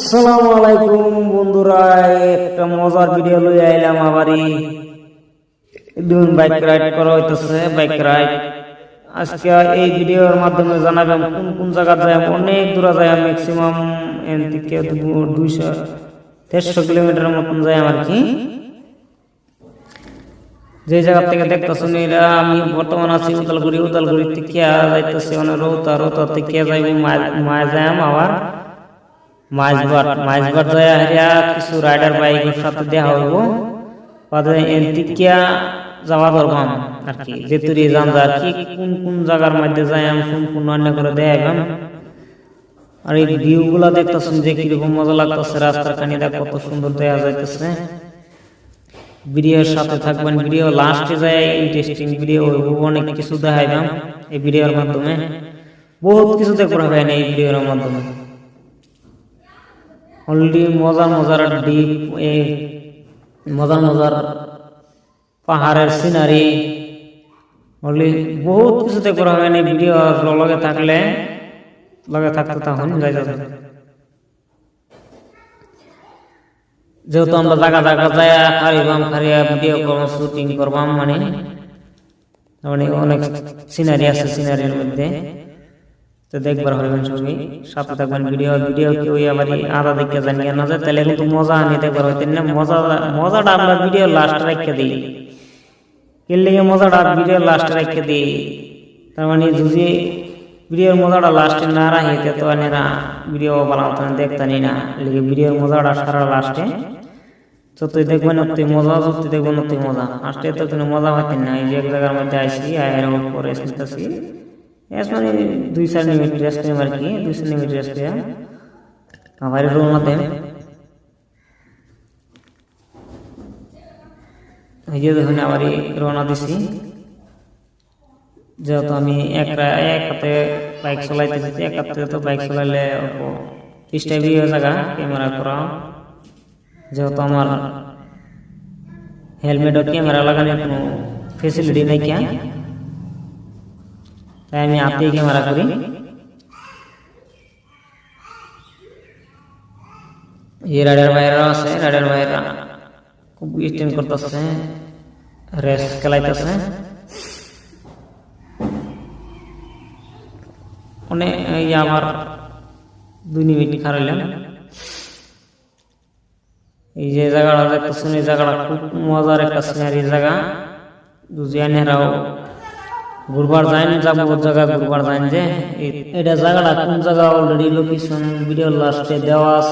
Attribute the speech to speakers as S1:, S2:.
S1: আসসালামু আলাইকুম বন্ধুরা, একটা মজার ভিডিও লই আইলাম আবারই। দুন বাইক রাইড করা হইতেছে, বাইক রাইড। আজকে এই ভিডিওর মাধ্যমে জানাবেন কোন কোন জায়গা যায়। অনেক দূরে যায়, ম্যাক্সিমাম এন থেকে 200-150 কিলোমিটারের মতন যায় আর কি। যে জায়গা থেকে দেখতেছেন এরা, আমি বর্তমান আছি উদালগুড়ি থেকে যাইতেছি অনেক রৌতা থেকে যাইব মায়াজাম, আবার মাইজবাট যায় হারিয়া কিছু রাইডার বাইকের সাথে দেখা হইব। এনতিকিয়া যাওয়া দরকার আর কি, যেতুরি জান যা কি কোন কোন জায়গার মধ্যে যাই আমি কোন অন্য করে দেখাইবাম। আর এই ভিউ গুলা দেখতেছেন যে কিরকম মজা লাগতেছে, রাস্তার কানিটা কত সুন্দর দেখা যাইতেছে। ভিডিওর সাথে থাকবেন, ভিডিও লাস্টে যায় ইন্টারেস্টিং ভিডিও হইব, অনেক কিছু দেখাইবাম এই ভিডিওর মাধ্যমে। বহুত কিছু দেখতে পাবেন এই ভিডিওর মাধ্যমে। অলরেডি মজার ডিপ, মজার পাহাড়ের সিনারি, অলরেডি বহুত কিছু দেখতে পাবেন এই ভিডিও লগে থাকতে তখন যাই যাবে। যেহেতু আমরা জায়গা যায় খারিয়া ভিডিও করবো, শুটিং করবাম, মানে অনেক সিনারি আছে, সিনারির মধ্যে তো দেখবার হইবেন সবই, সাথে থাকবেন। ভিডিও কেউ আবার আধা দেখে জানিয়ে না যায়, তাহলে কিন্তু মজা আনি দেখবার হইতেন না। মজাটা আমরা ভিডিও লাস্ট রেখে দিই, এর লেগে মজাটা ভিডিও লাস্ট রেখে দিই। তার মানে যদি ভিডিওর মজাটা লাস্টে না রাখি তো এরা ভিডিও বানাতে দেখতানি না, লেগে ভিডিওর মজাটা সারা লাস্টে যতই দেখবেন অতই মজা, যতই দেখবেন অতই মজা। লাস্টে তো কোনো মজা হইতেন না। এই যে এক জায়গার মধ্যে আসি, এরকম করে শুনতেছি, মানে 2-4 মিনিট রেস্ট নেই আর কি, 2-4 মিনিট রেস্ট নেই। আবার রওনা দেন, এই যে দেখুন আবার রওনা দিছি। যেহেতু আমি এক হাতে বাইক চলাইতেছি, এক হাতে তো বাইক চলাইলে ডিস্টার্ব হয়ে জায়গা ক্যামেরা করা, যেহেতু আমার হেলমেট ও ক্যামেরা লাগানোর কোনো ফেসিলিটি নাই, তাই আমি হাতেই ক্যামেরা করি। এই রাইডার ভাইরা আছে, রাইডার ভাইরা খুব স্টেন করতেছে, রেস খেলাইতেছে। অনেক এই আমার 2 মিনিট খারাইলাম। এই যে জায়গাটা দেখতেছেন, এই জায়গাটা খুব মজার একটা সিনারি জায়গা। দুজিয়ানেরাও ঘুরবার যাইন, যাবো জায়গা ঘুরবার যাইন। যে এটা জায়গাটা কোন জায়গা অলরেডি লোকেশন ভিডিও লাস্টে দেওয়া আছে।